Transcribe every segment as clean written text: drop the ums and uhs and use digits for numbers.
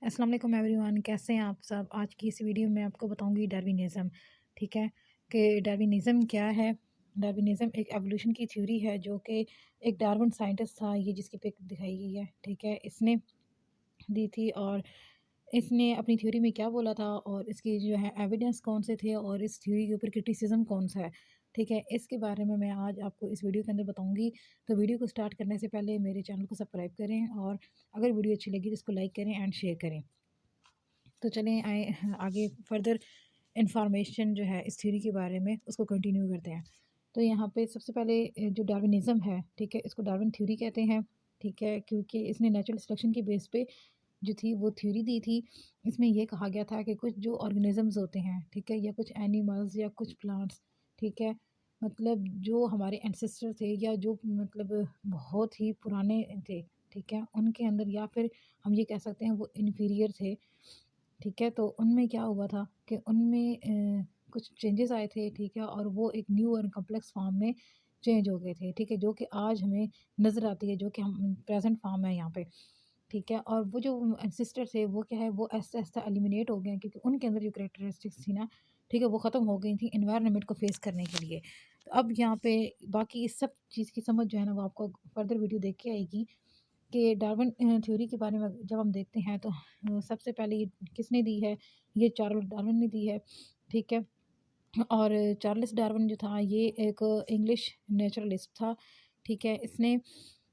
अस्सलाम वालेकुम एवरीवन, कैसे हैं आप सब। आज की इस वीडियो में आपको बताऊंगी डार्विनिज़्म। ठीक है कि डार्विनिज़्म क्या है। डार्विनिज़्म एक एवोल्यूशन की थ्योरी है जो कि एक डार्विन साइंटिस्ट था, ये जिसकी पिक दिखाई गई है। ठीक है, इसने दी थी और इसने अपनी थ्योरी में क्या बोला था और इसकी जो है एविडेंस कौन से थे और इस थ्योरी के ऊपर क्रिटिसिज्म कौन सा है। ठीक है, इसके बारे में मैं आज आपको इस वीडियो के अंदर बताऊंगी। तो वीडियो को स्टार्ट करने से पहले मेरे चैनल को सब्सक्राइब करें और अगर वीडियो अच्छी लगी तो इसको लाइक करें एंड शेयर करें। तो चलें आए आगे फर्दर इंफॉर्मेशन जो है इस थ्योरी के बारे में उसको कंटिन्यू करते हैं। तो यहाँ पे सबसे पहले जो डार्विनिज़्म है, ठीक है, इसको डार्विन थ्योरी कहते हैं। ठीक है, क्योंकि इसने नेचुरल सिलेक्शन के बेस पे जो थी वो थ्योरी दी थी। इसमें ये कहा गया था कि कुछ जो ऑर्गेनिजम्स होते हैं, ठीक है, या कुछ एनिमल्स या कुछ प्लांट्स, ठीक है, मतलब जो हमारे एंसेस्टर थे या जो मतलब बहुत ही पुराने थे, ठीक है, उनके अंदर या फिर हम ये कह सकते हैं वो इन्फीरियर थे। ठीक है, तो उनमें क्या हुआ था कि उनमें कुछ चेंजेस आए थे। ठीक है, और वो एक न्यू और कॉम्प्लेक्स फॉर्म में चेंज हो गए थे। ठीक है, जो कि आज हमें नज़र आती है, जो कि हम प्रेजेंट फॉर्म है यहाँ पे। ठीक है, और वो जो एंसेस्टर थे वो क्या है, वो ऐसा-ऐसा एलिमिनेट हो गए हैं क्योंकि उनके अंदर जो कैरेक्टरिस्टिक्स थी ना, ठीक है, वो ख़त्म हो गई थी एनवायरनमेंट को फेस करने के लिए। तो अब यहाँ पे बाकी इस सब चीज़ की समझ जो है ना वो आपको फर्दर वीडियो देख के आएगी कि डार्विन थ्योरी के बारे में जब हम देखते हैं तो सबसे पहले ये किसने दी है, ये चार्ल्स डार्विन ने दी है। ठीक है, और चार्ल्स डार्विन जो था ये एक इंग्लिश नेचुरलिस्ट था। ठीक है, इसने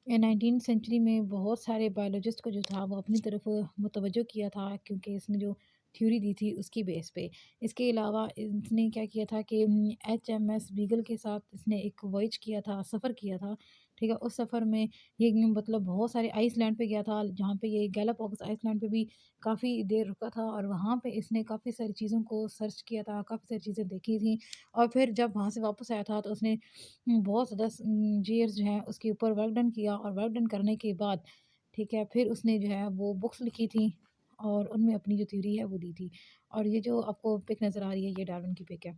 19वीं सेंचुरी में बहुत सारे बायोलॉजिस्ट को जो था वो अपनी तरफ मुतवज्जो किया था क्योंकि इसने जो थ्योरी दी थी उसकी बेस पे। इसके अलावा इसने क्या किया था कि एचएमएस बीगल के साथ इसने एक वॉयज किया था, सफ़र किया था। ठीक है, उस सफ़र में ये मतलब बहुत सारे आइसलैंड पे गया था, जहाँ पे ये गैलापागोस आइसलैंड पे भी काफ़ी देर रुका था और वहाँ पे इसने काफ़ी सारी चीज़ों को सर्च किया था, काफ़ी सारी चीज़ें देखी थी। और फिर जब वहाँ से वापस आया था तो उसने बहुत ज़्यादा ईयर्स जो है उसके ऊपर वर्क डन किया और वर्क डन करने के बाद, ठीक है, फिर उसने जो है वो बुक्स लिखी थी और उनमें अपनी जो थ्योरी है वो दी थी। और ये जो आपको पिक नज़र आ रही है ये डार्विन की पिक है।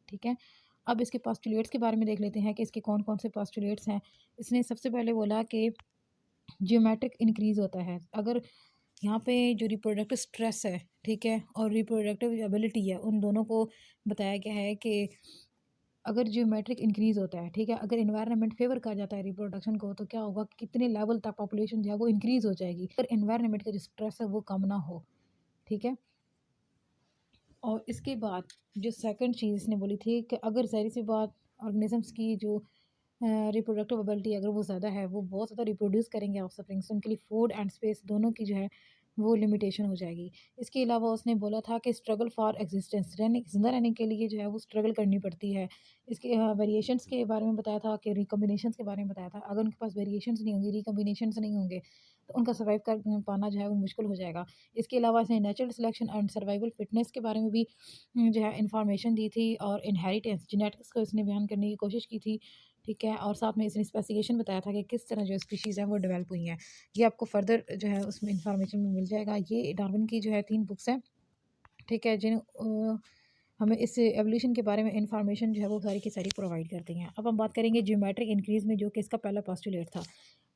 ठीक है, अब इसके पोस्टुलेट्स के बारे में देख लेते हैं कि इसके कौन-कौन से पोस्टुलेट्स हैं। इसने सबसे पहले बोला कि जियोमेट्रिक इंक्रीज़ होता है। अगर यहाँ पे जो रिप्रोडक्टिव स्ट्रेस है, ठीक है, और रिप्रोडक्टिव एबिलिटी है, उन दोनों को बताया गया है कि अगर जियोमेट्रिक इंक्रीज़ होता है, ठीक है, अगर एनवायरनमेंट फ़ेवर कहा जाता है रिप्रोडक्शन को, तो क्या होगा कि कितने लेवल तक पॉपुलेशन जो है वो इंक्रीज़ हो जाएगी। अगर एनवायरनमेंट का जो स्ट्रेस है वो कम ना हो, ठीक है। और इसके बाद जो सेकंड चीज़ इसने बोली थी कि अगर ज़ाहिर-सी बात ऑर्गेनिज़म्स की जो रिप्रोडक्टिव एबिलिटी अगर वो ज़्यादा है, वो बहुत ज़्यादा रिप्रोड्यूस करेंगे ऑफ़स्प्रिंग, तो उनके लिए फूड एंड स्पेस दोनों की जो है वो लिमिटेशन हो जाएगी। इसके अलावा उसने बोला था कि स्ट्रगल फॉर एक्जिस्टेंस, रहने ज़िंदा रहने के लिए जो है वो स्ट्रगल करनी पड़ती है। इसके वेरिएशंस के बारे में बताया था कि रिकॉम्बिनेशंस के बारे में बताया था। अगर उनके पास वेरिएशंस नहीं होंगी, रिकॉम्बिनेशंस नहीं होंगे, तो उनका सर्वाइव कर पाना जो है वो मुश्किल हो जाएगा। इसके अलावा इसने natural selection and survival fitness के बारे में भी जो है इन्फॉर्मेशन दी थी और इनहेरिटेंस, जेनेटिक्स को इसने बयान करने की कोशिश की थी। ठीक है, और साथ में इसने स्पेसिफिकेशन बताया था कि किस तरह जो स्पीशीज़ हैं वो डेवलप हुई हैं। ये आपको फर्दर जो है उसमें इन्फॉर्मेशन में मिल जाएगा। ये डार्विन की जो है 3 बुक्स हैं, ठीक है, हमें इस एवोल्यूशन के बारे में इन्फॉर्मेशन जो है वो सारी की सारी प्रोवाइड करती हैं। अब हम बात करेंगे जियोमेट्रिक इंक्रीज़ में, जो कि इसका पहला पोस्टुलेट था।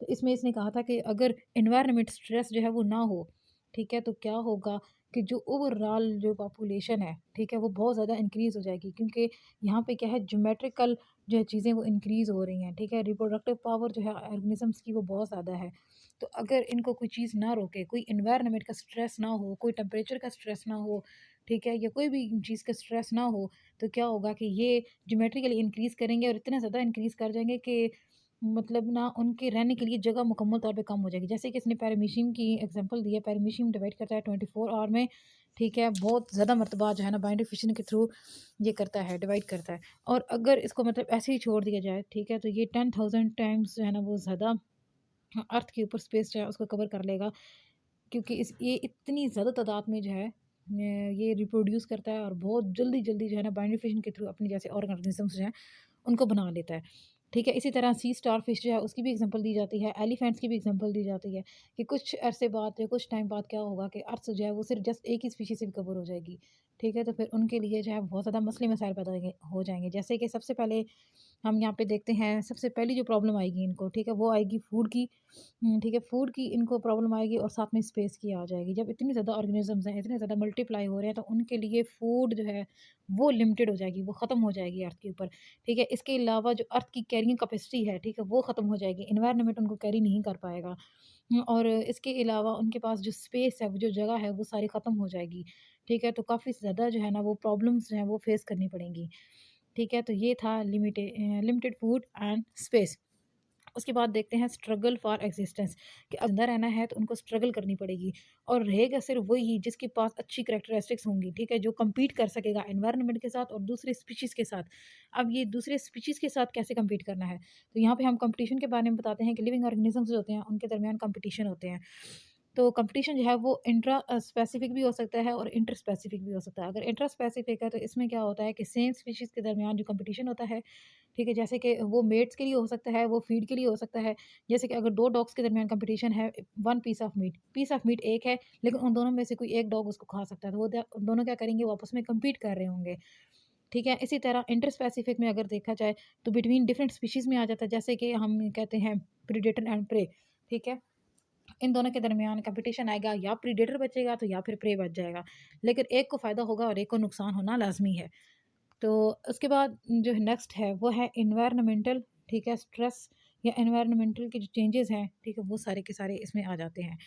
तो इसमें इसने कहा था कि अगर एनवायरनमेंट स्ट्रेस जो है वो ना हो, ठीक है, तो क्या होगा कि जो ओवरऑल जो पॉपुलेशन है, ठीक है, वो बहुत ज़्यादा इंक्रीज़ हो जाएगी क्योंकि यहाँ पे क्या है, ज्योमेट्रिकल जो है चीज़ें वो इंक्रीज़ हो रही हैं। ठीक है, रिप्रोडक्टिव पावर जो है ऑर्गेनिज़म्स की वो बहुत ज़्यादा है। तो अगर इनको कोई चीज़ ना रोके, कोई एनवायरनमेंट का स्ट्रेस ना हो, कोई टेम्परेचर का स्ट्रेस ना हो, ठीक है, या कोई भी चीज़ का स्ट्रेस ना हो, तो क्या होगा कि ये ज्योमेट्रिकली इंक्रीज़ करेंगे और इतना ज़्यादा इंक्रीज़ कर जाएँगे कि मतलब ना उनके रहने के लिए जगह मुकम्मल तौर पे कम हो जाएगी। जैसे कि इसने पैरामीशियम की एग्ज़ाम्पल दी है, पैरामीशियम डिवाइड करता है 24 आवर में, ठीक है, बहुत ज़्यादा मर्तबा जो है ना बाइंडर फिशन के थ्रू ये करता है, डिवाइड करता है। और अगर इसको मतलब ऐसे ही छोड़ दिया जाए, ठीक है, तो ये 10,000 टाइम्स जो है ना वो ज़्यादा अर्थ के ऊपर स्पेस जो है उसको कवर कर लेगा क्योंकि इस ये इतनी ज़्यादा तादाद में जो है ये रिप्रोड्यूस करता है और बहुत जल्दी-जल्दी जो है ना बाइंडर के थ्रू अपने जैसे ऑर्गेनिज़म्स जो हैं उनको बना लेता है। ठीक है, इसी तरह सी स्टार फिश जो है उसकी भी एग्ज़ाम्पल दी जाती है, एलिफेंट्स की भी एग्ज़ाम्पल दी जाती है कि कुछ अरसे बाद या कुछ टाइम बाद क्या होगा कि अर्थ जो है वो सिर्फ़ जस्ट एक ही स्पीशीज़ से कवर हो जाएगी। ठीक है, तो फिर उनके लिए जो है बहुत ज़्यादा मसले मसाइल पैदा हो जाएँगे। जैसे कि सबसे पहले हम यहाँ पे देखते हैं सबसे पहली जो प्रॉब्लम आएगी इनको, ठीक है, वो आएगी फूड की। ठीक है, फूड की इनको प्रॉब्लम आएगी और साथ में स्पेस की आ जाएगी। जब इतनी ज़्यादा ऑर्गेनिज़म्स हैं, इतने ज़्यादा मल्टीप्लाई हो रहे हैं, तो उनके लिए फूड जो है वो लिमिटेड हो जाएगी, वो ख़त्म हो जाएगी अर्थ के ऊपर, ठीक है। इसके अलावा जो अर्थ की कैरिंग कैपेसिटी है, ठीक है, वो ख़त्म हो जाएगी, एनवायरनमेंट उनको कैरी नहीं कर पाएगा। और इसके अलावा उनके पास जो स्पेस है, वो जो जगह है, वो सारी ख़त्म हो जाएगी, ठीक है। तो काफ़ी ज़्यादा जो है ना वो प्रॉब्लम्स जो हैं वो फेस करनी पड़ेंगी। ठीक है, तो ये था लिमिटेड फूड एंड स्पेस। उसके बाद देखते हैं स्ट्रगल फॉर एग्जिस्टेंस, कि अंदर रहना है तो उनको स्ट्रगल करनी पड़ेगी, और रहेगा सिर्फ वही जिसके पास अच्छी कैरेक्टरिस्टिक्स होंगी, ठीक है, जो compete कर सकेगा एनवायरनमेंट के साथ और दूसरे स्पीशीज़ के साथ। अब ये दूसरे स्पीशीज़ के साथ कैसे compete करना है, तो यहाँ पे हम कंपटीशन के बारे में बताते हैं कि लिविंग ऑर्गेनिजम्स जो होते हैं उनके दरमियान कंपटीशन होते हैं। तो कंपटीशन जो है वो इंट्रा स्पेसिफिक भी हो सकता है और इंटर स्पेसिफिक भी हो सकता है। अगर इंट्रा स्पेसिफिक है तो इसमें क्या होता है कि सेम स्पीशीज़ के दरमियान जो कंपटीशन होता है, ठीक है, जैसे कि वो मेट्स के लिए हो सकता है, वो फीड के लिए हो सकता है। जैसे कि अगर 2 डॉग्स के दरमियान कंपटीशन है, 1 पीस ऑफ मीट एक है, लेकिन उन दोनों में से कोई एक डॉग उसको खा सकता है, तो वो दोनों क्या करेंगे, वो आपस में compete कर रहे होंगे, ठीक है। इसी तरह इंटर स्पेसिफिक में अगर देखा जाए तो बिटवीन डिफरेंट स्पीशीज़ में आ जाता है, जैसे कि हम कहते हैं प्रेडेटर एंड प्रे, ठीक है। इन दोनों के दरमियान कंपटीशन आएगा, या प्रेडेटर बचेगा तो या फिर प्रे बच जाएगा, लेकिन एक को फ़ायदा होगा और एक को नुकसान होना लाज़मी है। तो उसके बाद जो नेक्स्ट है वो है एनवायरनमेंटल, ठीक है, स्ट्रेस या एनवायरनमेंटल के जो चेंजेस हैं, ठीक है, वो सारे के सारे इसमें आ जाते हैं।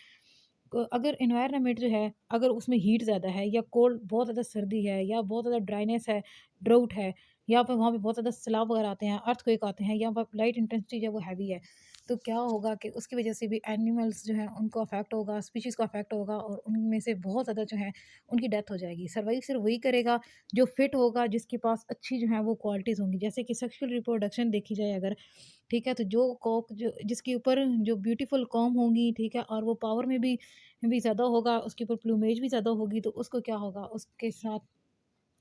अगर एनवायरनमेंट जो है, अगर उसमें हीट ज़्यादा है या कोल्ड बहुत ज़्यादा सर्दी है या बहुत ज़्यादा ड्राइनेस है, ड्राउट है, या फिर वहाँ पे बहुत ज़्यादा सैलाब वगैरह आते हैं, अर्थक्वेक आते हैं, या वहाँ लाइट इंटेंसिटी जो है वो हैवी है, तो क्या होगा कि उसकी वजह से भी एनिमल्स जो हैं उनको अफेक्ट होगा, स्पीशीज़ को अफेक्ट होगा, और उनमें से बहुत ज़्यादा जो है उनकी डेथ हो जाएगी। सर्वाइव सिर्फ वही करेगा जो फिट होगा, जिसके पास अच्छी जो है वो क्वालिटीज़ होंगी, जैसे कि सेक्सुअल रिप्रोडक्शन देखी जाए अगर, ठीक है, तो जो कॉक जो जिसके ऊपर जो ब्यूटीफुल कॉम होंगी, ठीक है, और वो पावर में भी ज़्यादा होगा, उसके ऊपर प्लूमेज भी ज़्यादा होगी, तो उसको क्या होगा, उसके साथ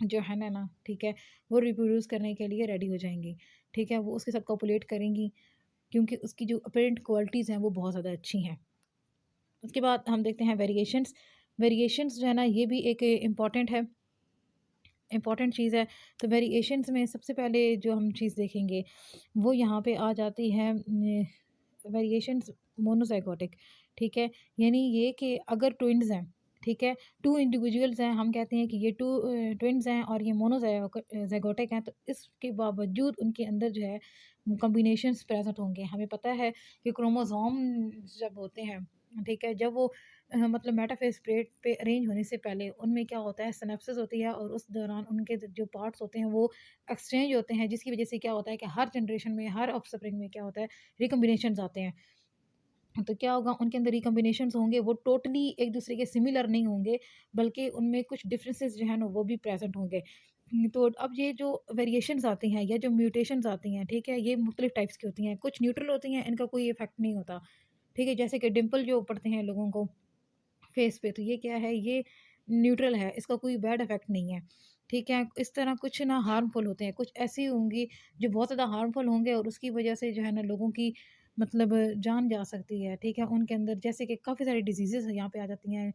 जो है ना, ठीक है, वो रिप्रोड्यूस करने के लिए रेडी हो जाएंगी, ठीक है, वो उसके साथ कॉपुलेट करेंगी, क्योंकि उसकी जो अपरेंट क्वालिटीज़ हैं वो बहुत ज़्यादा अच्छी हैं। उसके बाद हम देखते हैं वेरिएशंस। वेरिएशंस जो है ना ये भी एक इम्पॉर्टेंट चीज़ है। तो वेरिएशंस में सबसे पहले जो हम चीज़ देखेंगे वो यहाँ पे आ जाती है वेरिएशंस मोनोज़ाइगोटिक, ठीक है? यानी ये कि अगर ट्विन्स हैं, ठीक है? 2 इंडिविजुअल्स हैं, हम कहते हैं कि ये ट्विन्स हैं और ये ज़ाइगोटिक हैं, तो इसके बावजूद उनके अंदर जो है कॉम्बिनेशंस प्रेज़ेंट होंगे। हमें पता है कि क्रोमोज़ोम जब होते हैं, ठीक है? जब वो मतलब मेटाफ़ेज़ प्लेट पे अरेंज होने से पहले उनमें क्या होता है, सिनेप्सिस होती है, और उस दौरान उनके जो पार्ट्स होते हैं वो एक्सचेंज होते हैं, जिसकी वज़ह से क्या होता है कि हर जनरेशन में, हर ऑफ़स्प्रिंग में क्या होता है, रिकॉम्बिनेशंस आते हैं। तो क्या होगा, उनके अंदर रिकॉम्बिनेशंस होंगे, वो टोटली एक दूसरे के सिमिलर नहीं होंगे, बल्कि उनमें कुछ डिफरेंसेस जो है ना वो भी प्रेजेंट होंगे। तो अब ये जो वेरिएशंस आती हैं या जो म्यूटेशंस आती हैं, ठीक है, ये मुख्तलिफ टाइप्स की होती हैं, कुछ न्यूट्रल होती हैं, इनका कोई इफेक्ट नहीं होता, ठीक है, जैसे कि डिम्पल जो पड़ते हैं लोगों को फेस पे, तो ये क्या है, ये न्यूट्रल है, इसका कोई बैड इफेक्ट नहीं है, ठीक है। इस तरह कुछ ना हार्मफुल होते हैं, कुछ ऐसी होंगी जो बहुत ज़्यादा हार्मफुल होंगे, और उसकी वजह से जो है ना लोगों की मतलब जान जा सकती है, ठीक है, उनके अंदर, जैसे कि काफ़ी सारी डिजीज़ेज़ यहाँ पे आ जाती हैं,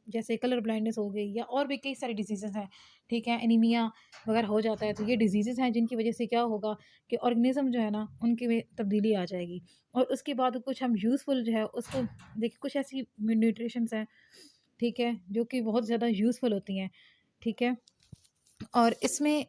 जैसे कलर ब्लाइंडनेस हो गई, या और भी कई सारी डिजीज़ेज़ हैं, ठीक है, एनीमिया वगैरह हो जाता है, तो ये डिजीज़ेज़ हैं जिनकी वजह से क्या होगा कि ऑर्गेनिज़्म जो है ना उनके में तब्दीली आ जाएगी। और उसके बाद कुछ हम यूज़फुल जो है उसको देखिए, कुछ ऐसी न्यूट्रिशंस हैं, ठीक है, जो कि बहुत ज़्यादा यूज़फुल होती हैं, ठीक है। और इसमें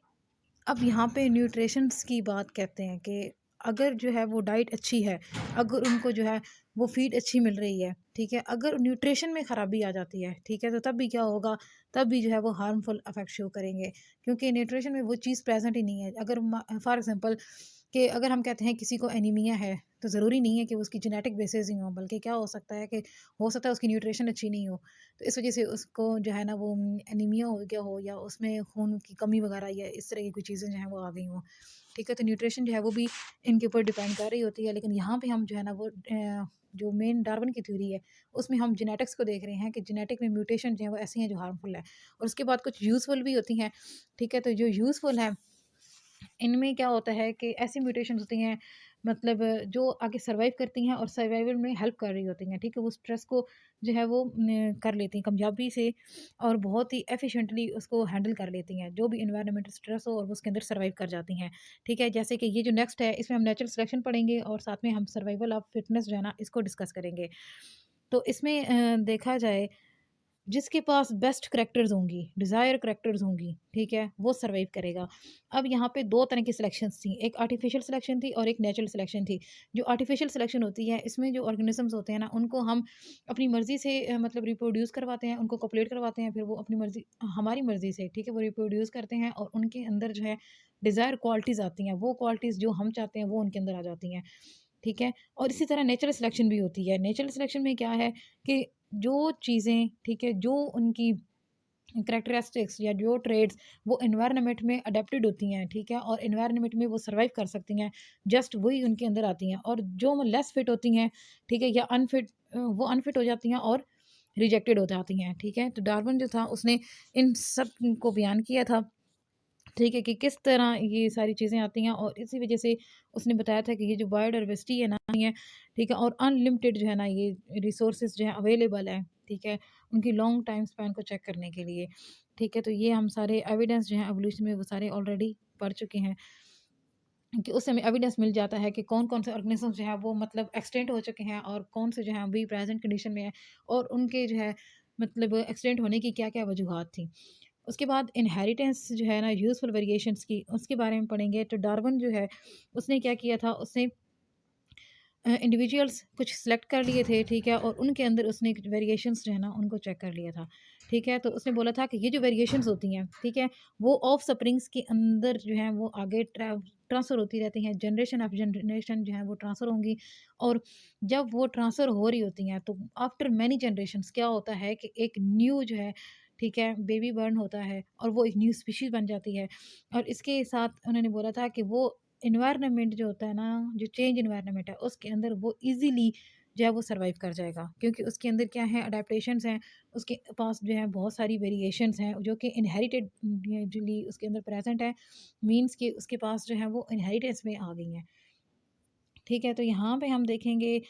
अब यहाँ पे न्यूट्रिशंस की बात कहते हैं कि अगर जो है वो डाइट अच्छी है, अगर उनको जो है वो फीड अच्छी मिल रही है, ठीक है, अगर न्यूट्रिशन में ख़राबी आ जाती है, ठीक है, तो तब भी क्या होगा, तब भी जो है वो हार्मफुल इफेक्ट शो करेंगे, क्योंकि न्यूट्रिशन में वो चीज़ प्रेजेंट ही नहीं है। अगर फॉर एग्जांपल कि अगर हम कहते हैं किसी को एनीमिया है, तो ज़रूरी नहीं है कि उसकी जेनेटिक बेसिस ही हो, बल्कि क्या हो सकता है कि हो सकता है उसकी न्यूट्रिशन अच्छी नहीं हो, तो इस वजह से उसको जो है ना वो एनीमिया हो गया हो, या उसमें खून की कमी वगैरह या इस तरह की कुछ चीज़ें जो हैं वो आ गई हों, ठीक है। तो न्यूट्रिशन जो है वो भी इनके ऊपर डिपेंड कर रही होती है, लेकिन यहाँ पे हम जो है ना वो जो मेन डार्विन की थ्योरी है उसमें हम जेनेटिक्स को देख रहे हैं कि जेनेटिक में म्यूटेशन जो है वो ऐसी हैं जो हार्मफुल है, और उसके बाद कुछ यूज़फुल भी होती हैं, ठीक है। तो जो यूज़फुल है, इनमें क्या होता है कि ऐसी म्यूटेशंस होती हैं, मतलब जो आगे सर्वाइव करती हैं और सर्वाइवल में हेल्प कर रही होती हैं, ठीक है? वो स्ट्रेस को जो है वो कर लेती हैं कामयाबी से और बहुत ही एफिशिएंटली उसको हैंडल कर लेती हैं। जो भी एनवायरनमेंटल स्ट्रेस हो और वो उसके अंदर सर्वाइव कर जाती हैं, ठीक है? जैसे कि ये जो नेक्स्ट है इसमें हम नेचुरल सिलेक्शन पढ़ेंगे और साथ में हम सर्वाइवल ऑफ फिटनेस जो है ना इसको डिस्कस करेंगे। तो इसमें देखा जाए जिसके पास बेस्ट करैक्टर्स होंगी, डिज़ायर करैक्टर्स होंगी, ठीक है? वो सर्वाइव करेगा। अब यहाँ पे 2 तरह की सिलेक्शंस थी, एक आर्टिफिशियल सिलेक्शन थी और एक नेचुरल सिलेक्शन थी। जो आर्टिफिशियल सिलेक्शन होती है, इसमें जो ऑर्गेनिज़म्स होते हैं ना, उनको हम अपनी मर्ज़ी से मतलब रिप्रोड्यूस करवाते हैं, उनको कॉपुलेट करवाते हैं, फिर वो अपनी मर्ज़ी हमारी मर्ज़ी से, ठीक है? वो रिप्रोड्यूस करते हैं और उनके अंदर जो है डिज़ायर क्वालिटीज़ आती हैं, वो क्वालिटीज़ जो हम चाहते हैं, वो उनके अंदर आ जाती हैं, ठीक है? और इसी तरह नेचुरल सिलेक्शन भी होती है। नेचुरल सिलेक्शन में क्या है कि जो चीज़ें, ठीक है, जो उनकी करैक्टरिस्टिक्स या जो ट्रेड्स वो एनवायरनमेंट में अडेप्टेड होती हैं, ठीक है, और एनवायरनमेंट में वो सर्वाइव कर सकती हैं, जस्ट वही उनके अंदर आती हैं। और जो लेस फिट होती हैं, ठीक है, या अनफिट, वो अनफिट हो जाती हैं और रिजेक्टेड हो जाती हैं, ठीक है। तो डार्विन जो था उसने इन सब को बयान किया था, ठीक है, कि किस तरह ये सारी चीज़ें आती हैं और इसी वजह से उसने बताया था कि ये जो बायोडाइवर्सिटी है ना है, ठीक है, और अनलिमिटेड जो है ना ये रिसोर्सेज जो है अवेलेबल है, ठीक है, उनकी लॉन्ग टाइम स्पैन को चेक करने के लिए, ठीक है। तो ये हम सारे एविडेंस जो है एवोल्यूशन में वो सारे ऑलरेडी पढ़ चुके हैं कि उस समय एविडेंस मिल जाता है कि कौन कौन से ऑर्गेनिज्म जो है वो मतलब एक्सटेंट हो चुके हैं और कौन से जो है अभी प्रेजेंट कंडीशन में है और उनके जो है मतलब एक्सटेंट होने की क्या क्या वजूहत थी। उसके बाद इनहेरिटेंस जो है ना यूज़फुल वेरिएशंस की उसके बारे में पढ़ेंगे। तो डार्विन जो है उसने क्या किया था, उसने इंडिविजुअल्स कुछ सेलेक्ट कर लिए थे, ठीक है, और उनके अंदर उसने कुछ वेरिएशंस जो है ना उनको चेक कर लिया था, ठीक है। तो उसने बोला था कि ये जो वेरिएशंस होती हैं, ठीक है, वो ऑफ स्प्रिंग्स के अंदर जो है वो आगे ट्रांसफ़र होती रहती हैं, जनरेशन ऑफ जनरेशन जो है वो ट्रांसफ़र होंगी। और जब वो ट्रांसफ़र हो रही होती हैं तो आफ्टर मैनी जनरेशंस क्या होता है कि एक न्यू जो है, ठीक है, बेबी बर्न होता है और वो एक न्यू स्पीशीज़ बन जाती है। और इसके साथ उन्होंने बोला था कि वो एनवायरनमेंट जो होता है ना, जो चेंज एनवायरनमेंट है, उसके अंदर वो ईज़िली जो है वो सर्वाइव कर जाएगा। क्योंकि उसके अंदर क्या है अडैप्टेशंस हैं, उसके पास जो है बहुत सारी वेरिएशंस हैं जो कि इनहेरिटेड यूजुअली उसके अंदर प्रेज़ेंट है। मीन्स कि उसके पास जो है वो इनहेरिटेंस में आ गई हैं। ठीक है? तो यहाँ पे हम देखेंगे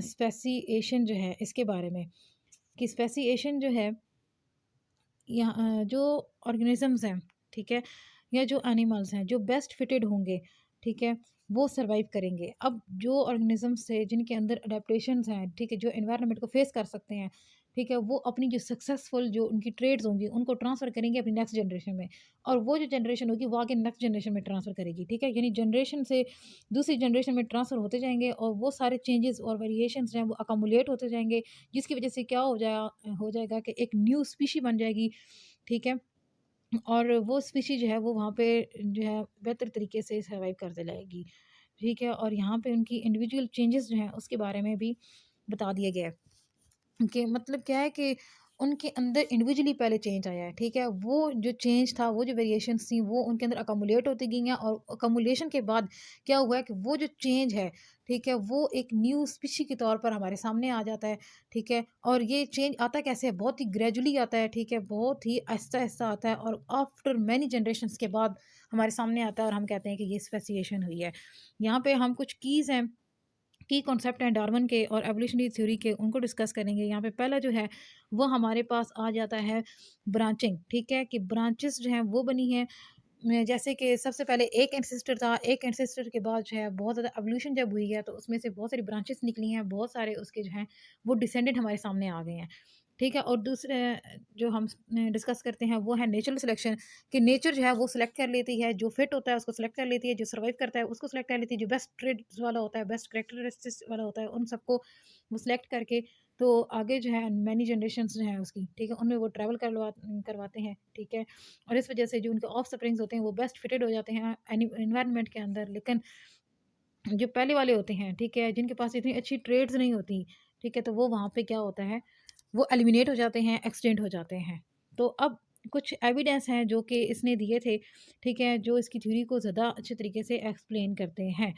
स्पेसिएशन जो है इसके बारे में, कि स्पेसिएशन जो है जो ऑर्गेनिज़म्स हैं, ठीक है? या जो एनिमल्स हैं, जो बेस्ट फिटेड होंगे, ठीक है? वो सर्वाइव करेंगे। अब जो ऑर्गेनिज़म्स थे जिनके अंदर अडैप्टेशंस हैं, ठीक है? जो एनवायरनमेंट को फेस कर सकते हैं, ठीक है? वो अपनी जो सक्सेसफुल जो उनकी ट्रेड्स होंगी, उनको ट्रांसफ़र करेंगे अपनी नेक्स्ट जनरेशन में और वो जो जनरेशन होगी, वो आगे नेक्स्ट जनरेशन में ट्रांसफ़र करेगी, ठीक है? यानी जनरेशन से दूसरी जनरेशन में ट्रांसफ़र होते जाएँगे और वो सारे चेंजेज़ और वेरिएशंस जो हैं, वो अक्युमुलेट होते जाएँगे, जिसकी वज़ह से क्या हो जाएगा कि एक न्यू स्पीशी बन जाएगी, ठीक है? और वो स्पीशी जो है वो वहाँ पे जो है बेहतर तरीके से सर्वाइव करते जाएगी, ठीक है? और यहाँ पे उनकी इंडिविजुअल चेंजेस जो हैं उसके बारे में भी बता दिया गया है। कि मतलब क्या है कि उनके अंदर इंडिविजुअली पहले चेंज आया है, ठीक है? वो जो चेंज था, वो जो वेरिएशंस थी, वो उनके अंदर अक्युमुलेट होती गई हैं और अक्युमुलेशन के बाद क्या हुआ है कि वो जो चेंज है, ठीक है? वो एक न्यू स्पीशी के तौर पर हमारे सामने आ जाता है, ठीक है? और ये चेंज आता कैसे है? बहुत ही ग्रेजुअली आता है, ठीक है? बहुत ही आहिस्ता-आहिस्ता आता है और आफ्टर मैनी जनरेशंस के बाद हमारे सामने आता है और हम कहते हैं कि ये स्पेसिएशन हुई है। यहाँ पे हम कुछ कीज़ हैं, की कॉन्सेप्ट हैं डार्विन के और एवोल्यूशनरी थ्योरी के, उनको डिस्कस करेंगे। यहाँ पे पहला जो है वो हमारे पास आ जाता है ब्रांचिंग, ठीक है, कि ब्रांचेस जो हैं वो बनी हैं जैसे कि सबसे पहले एक एंसेस्टर था, एक एंसेस्टर के बाद जो है बहुत ज़्यादा एवोल्यूशन जब हुई है तो उसमें से बहुत सारी ब्रांचेस निकली हैं, बहुत सारे उसके जो हैं वो डिसेंडेंट हमारे सामने आ गए हैं, ठीक है। और दूसरे जो हम डिस्कस करते हैं वो है नेचुरल सिलेक्शन, कि नेचर जो है वो सिलेक्ट कर लेती है, जो फिट होता है उसको सिलेक्ट कर लेती है, जो सर्वाइव करता है उसको सिलेक्ट कर लेती है, जो बेस्ट ट्रेड्स वाला होता है, बेस्ट करेक्टरिस्टिक्स वाला होता है, उन सबको वो सिलेक्ट करके तो आगे जो है मैनी जनरेशंस जो हैं उसकी, ठीक है, उनमें वो ट्रैवल करवाते हैं, ठीक है। और इस वजह से जो उनके ऑफ स्प्रिंग्स होते हैं वो बेस्ट फिटेड हो जाते हैं एनवायरनमेंट के अंदर। लेकिन जो पहले वाले होते हैं, ठीक है, जिनके पास इतनी अच्छी ट्रेड्स नहीं होती, ठीक है, तो वो वहाँ पे क्या होता है, वो एलिमिनेट हो जाते हैं, एक्सटेंड हो जाते हैं। तो अब कुछ एविडेंस हैं जो कि इसने दिए थे, ठीक है, जो इसकी थ्योरी को ज़्यादा अच्छे तरीके से एक्सप्लेन करते हैं।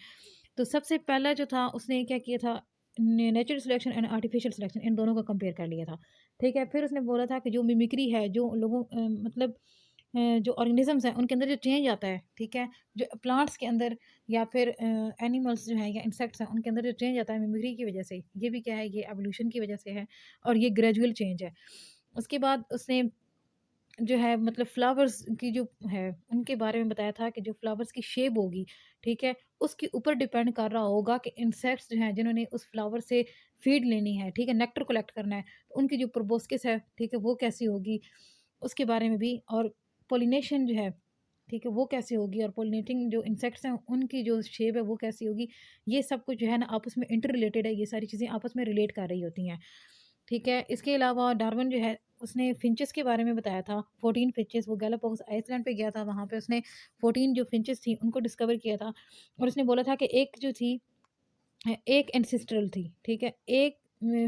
तो सबसे पहला जो था उसने क्या किया था, natural selection and artificial selection in दोनों को कंपेयर कर लिया था, ठीक है। फिर उसने बोला था कि जो मिमिक्री है, जो लोगों मतलब जो ऑर्गेनिज़म्स हैं उनके अंदर जो चेंज आता है, ठीक है? जो प्लांट्स के अंदर या फिर एनिमल्स जो हैं या इंसेक्ट्स हैं उनके अंदर जो चेंज आता है मिमिक्री की वज़ह से, ये भी क्या है, ये एवोल्यूशन की वज़ह से है और ये ग्रेजुअल चेंज है। उसके बाद उसने जो है मतलब फ्लावर्स की जो है उनके बारे में बताया था कि जो फ्लावर्स की शेप होगी, ठीक है? उसके ऊपर डिपेंड कर रहा होगा कि इंसेक्ट्स जो हैं जिन्होंने उस फ्लावर से फीड लेनी है, ठीक है? नेक्टर कलेक्ट करना है, तो उनकी जो प्रोबोस्किस है, ठीक है? वो कैसी होगी, उसके बारे में भी। और पॉलिनेशन जो है, ठीक है? वो कैसे होगी और पॉलिनेटिंग जो इंसेक्ट्स हैं उनकी जो शेप है वो कैसी होगी, ये सब कुछ जो है ना आपस में इंटर रिलेटेड है, ये सारी चीज़ें आपस में रिलेट कर रही होती हैं। ठीक है? इसके अलावा डार्विन जो है उसने फ़िंचेस के बारे में बताया था, 14 फ़िंचेस, वो गैलापागोस आइसलैंड पे गया था, वहाँ पे उसने 14 जो फ़िंचेस थी उनको डिस्कवर किया था और उसने बोला था कि एक जो थी एक एंसेस्ट्रल थी, ठीक है? एक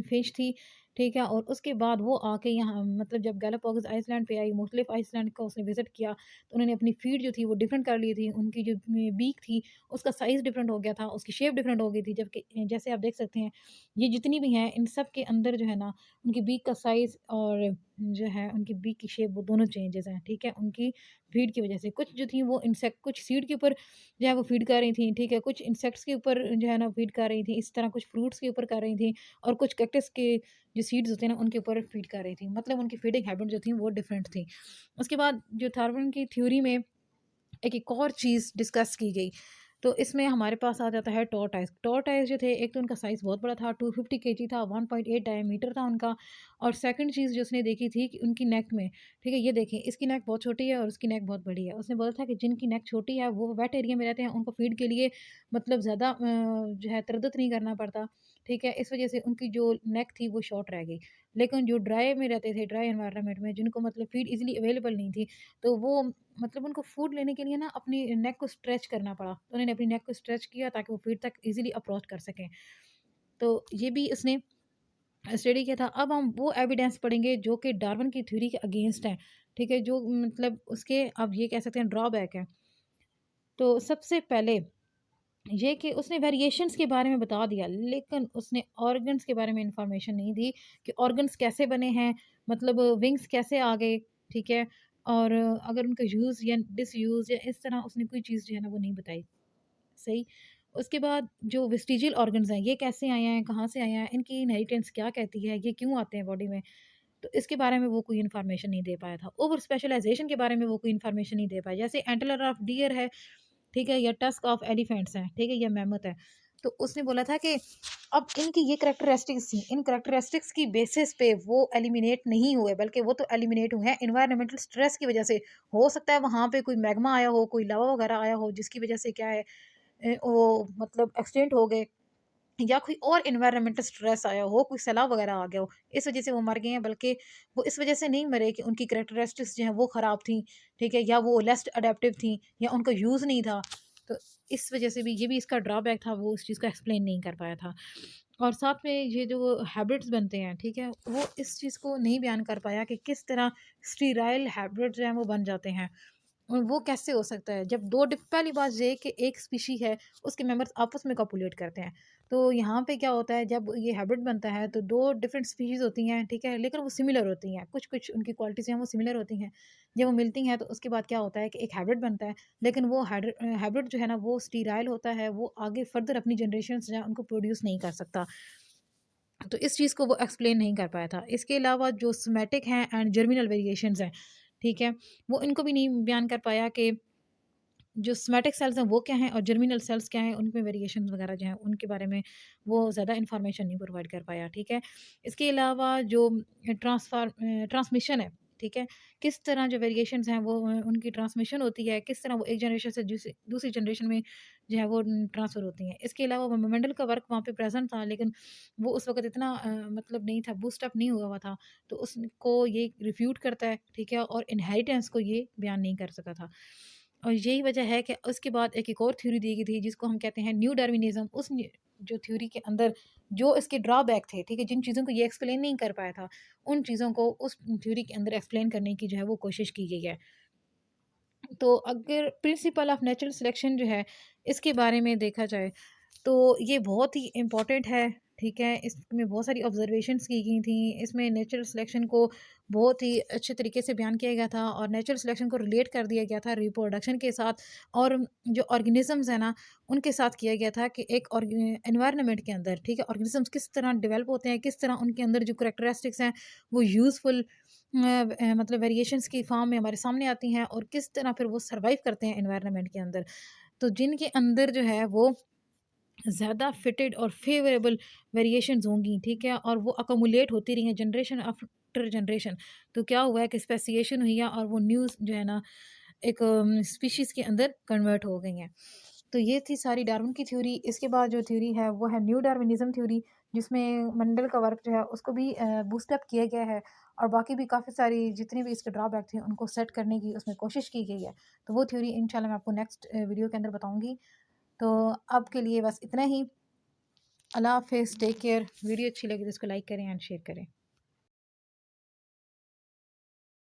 फ़िश थी, ठीक है? और उसके बाद वो आके यहाँ मतलब जब गैलापागोस आइसलैंड पे आई, मुख्तलिफ़ आइसलैंड का उसने विज़िट किया, तो उन्होंने अपनी फ़ीड जो थी वो डिफ़रेंट कर ली थी। उनकी जो बीक थी, उसका साइज़ डिफ़रेंट हो गया था, उसकी शेप डिफ़रेंट हो गई थी। जबकि जैसे आप देख सकते हैं, ये जितनी भी हैं, इन सब के अंदर जो है ना, उनकी बीक का साइज़ और जो है उनकी बीक की शेप, वो दोनों चेंजेज़ हैं, ठीक है? उनकी फ़ीड की वज़ह से। कुछ जो थी वो इंसेक्ट, कुछ सीड के ऊपर जो है वो फ़ीड कर रही थी, ठीक है? कुछ इंसेक्ट्स के ऊपर जो है ना फ़ीड कर रही थी, इस तरह कुछ फ्रूट्स के ऊपर कर रही थी और कुछ कैक्टस के जो सीड्स होते हैं ना, उनके ऊपर फ़ीड कर रही थी। मतलब उनकी फ़ीडिंग हैबिट जो थी, वो डिफरेंट थी। उसके बाद जो डार्विन की थ्योरी में एक और चीज़ डिस्कस की गई। तो इसमें हमारे पास आ जाता है टॉर्टॉइस। टॉर्टॉइस जो थे, एक तो उनका साइज़ बहुत बड़ा था, 250 केजी था, 1.8 डायमीटर था उनका। और सेकंड चीज़ जो उसने देखी थी कि उनकी नेक में, ठीक है, ये देखें, इसकी नेक बहुत छोटी है और उसकी नेक बहुत बड़ी है। उसने बोला था कि जिनकी नेक छोटी है वो वेट एरिया में रहते हैं, उनको फ़ीड के लिए मतलब ज़्यादा जो है तरद्दुत नहीं करना पड़ता, ठीक है? इस वज़ह से उनकी जो नेक थी वो शॉर्ट रह गई। लेकिन जो ड्राई में रहते थे, ड्राई एनवायरनमेंट में, जिनको मतलब फ़ीड ईज़िली अवेलेबल नहीं थी, तो वो मतलब उनको फूड लेने के लिए ना अपनी नेक को स्ट्रेच करना पड़ा। तो उन्होंने अपनी नेक को स्ट्रेच किया ताकि वो फीड तक ईज़िली अप्रोच कर सकें। तो ये भी उसने स्टडी किया था। अब हम वो एविडेंस पढ़ेंगे जो कि डार्विन की थ्योरी के अगेंस्ट हैं, ठीक है? जो मतलब उसके आप ये कह सकते हैं ड्रॉबैक है। तो सबसे पहले ये कि उसने वेरिएशंस के बारे में बता दिया, लेकिन उसने ऑर्गन्स के बारे में इन्फॉर्मेशन नहीं दी कि ऑर्गन्स कैसे बने हैं, मतलब विंग्स कैसे आ गए, ठीक है? और अगर उनका यूज़ या डिसयूज़ या इस तरह उसने कोई चीज़ जो है ना वो नहीं बताई। सही। उसके बाद जो वेस्टिजियल ऑर्गन्स हैं, ये कैसे आए हैं, कहाँ से आए हैं, इनकी इनहेरिटेंस क्या कहती है, ये क्यों आते हैं बॉडी में? तो इसके बारे में वो कोई इन्फॉर्मेशन नहीं दे पाया था। ओवर स्पेशलाइज़ेशन के बारे में वो कोई इन्फॉर्मेशन नहीं दे पाया। जैसे एंटेलर ऑफ डियर है, ठीक है? या टस्क ऑफ एलिफेंट्स हैं, ठीक है? या मैमथ है। तो उसने बोला था कि अब इनकी ये कैरेक्टरिस्टिक्स थी, इन कैरेक्टरिस्टिक्स की बेसिस पे वो एलिमिनेट नहीं हुए, बल्कि वो तो एलिमिनेट हुए हैं एनवायरनमेंटल स्ट्रेस की वजह से। हो सकता है वहाँ पे कोई मैग्मा आया हो, कोई लावा वगैरह आया हो, जिसकी वजह से क्या है वो मतलब एक्सटिंक्ट हो गए, या कोई और एनवायरनमेंटल स्ट्रेस आया हो, कोई सैलाब वगैरह आ गया हो, इस वजह से वो मर गए हैं। बल्कि वो इस वजह से नहीं मरे कि उनकी कैरेक्टरिस्टिक्स जो हैं वो ख़राब थी, ठीक है? या वो लेस अडैप्टिव थी या उनका यूज़ नहीं था। तो इस वजह से भी ये भी इसका ड्रॉबैक था, वो उस चीज़ को एक्सप्लेन नहीं कर पाया था। और साथ में ये जो हैबिट्स बनते हैं, ठीक है? वो इस चीज़ को नहीं बयान कर पाया कि किस तरह स्टीराइल हैबिट्स जो हैं वो बन जाते हैं। और वो कैसे हो सकता है जब 2 पहली बात ये है कि एक स्पीशी है, उसके मेंबर्स आपस में कॉपुलेट करते हैं। तो यहाँ पे क्या होता है, जब ये हैबिट बनता है तो 2 डिफरेंट स्पीशीज़ होती हैं, ठीक है? लेकिन वो सिमिलर होती हैं, कुछ-कुछ उनकी क्वालिटीज़ हैं वो सिमिलर होती हैं। जब वो मिलती हैं तो उसके बाद क्या होता है कि एक हैबिट बनता है, लेकिन वो हैबिट जो है ना वो स्टीराइल होता है, वो आगे फर्दर अपनी जनरेशंस जो है उनको प्रोड्यूस नहीं कर सकता। तो इस चीज़ को वो एक्सप्लेन नहीं कर पाया था। इसके अलावा जो सोमैटिक हैं एंड जर्मिनल वेरिएशंस हैं, ठीक है? वो इनको भी नहीं बयान कर पाया कि जो सोमैटिक सेल्स हैं वो क्या हैं और जर्मिनल सेल्स क्या हैं, उनमें वेरिएशन वगैरह जो हैं उनके बारे में वो ज़्यादा इन्फॉर्मेशन नहीं प्रोवाइड कर पाया, ठीक है। इसके अलावा जो ट्रांसमिशन है, ठीक है, किस तरह जो वेरिएशंस हैं वो उनकी ट्रांसमिशन होती है, किस तरह वो एक जनरेशन से दूसरी दूसरी जनरेशन में जो है वो ट्रांसफ़र होती हैं। इसके अलावा वो मेंडल का वर्क वहाँ पे प्रेजेंट था, लेकिन वो उस वक्त इतना मतलब नहीं था, बूस्ट अप नहीं हुआ था, तो उसको ये रिफ्यूट करता है, ठीक है, और इनहेरिटेंस को ये बयान नहीं कर सका था। और यही वजह है कि उसके बाद एक और थ्योरी दी गई थी जिसको हम कहते हैं न्यू डार्विनिज़्म। जो थ्योरी के अंदर जो इसके ड्रॉबैक थे, ठीक है, जिन चीज़ों को ये एक्सप्लेन नहीं कर पाया था, उन चीज़ों को उस थ्योरी के अंदर एक्सप्लेन करने की जो है वो कोशिश की गई है। तो अगर प्रिंसिपल ऑफ नेचुरल सिलेक्शन जो है इसके बारे में देखा जाए तो ये बहुत ही इम्पोर्टेंट है, ठीक है। इसमें बहुत सारी ऑब्जर्वेशंस की गई थी। इसमें नेचुरल सिलेक्शन को बहुत ही अच्छे तरीके से बयान किया गया था और नेचुरल सिलेक्शन को रिलेट कर दिया गया था रिप्रोडक्शन के साथ और जो ऑर्गेनिजम्स हैं ना, उनके साथ किया गया था कि एक एनवायरनमेंट के अंदर, ठीक है, ऑर्गेनिजम्स किस तरह डेवलप होते हैं, किस तरह उनके अंदर जो करेक्टरिस्टिक्स हैं वो यूज़फुल मतलब वेरिएशंस की फॉर्म में हमारे सामने आती हैं और किस तरह फिर वो सर्वाइव करते हैं एनवायरनमेंट के अंदर। तो जिनके अंदर जो है वो ज़्यादा फिटेड और फेवरेबल वेरिएशंस होंगी, ठीक है, और वो अकोमुलेट होती रही हैं जनरेशन आफ्टर जनरेशन। तो क्या हुआ है कि स्पेसिएशन हुई है और वो न्यूज़ जो है ना एक स्पीशीज़ के अंदर कन्वर्ट हो गई हैं। तो ये थी सारी डार्विन की थ्योरी। इसके बाद जो थ्योरी है वो है न्यू डार्विनिज़्म थ्योरी, जिसमें मंडल का वर्क जो है उसको भी बूस्ट अप किया गया है और बाकी भी काफ़ी सारी जितनी भी इसके ड्रॉबैक थे उनको सेट करने की उसमें कोशिश की गई है। तो वो थ्योरी इंशाल्लाह मैं आपको नेक्स्ट वीडियो के अंदर बताऊँगी। तो अब के लिए बस इतना ही। अल्लाह हाफ़िज़, टेक केयर। वीडियो अच्छी लगी तो इसको लाइक करें एंड शेयर करें।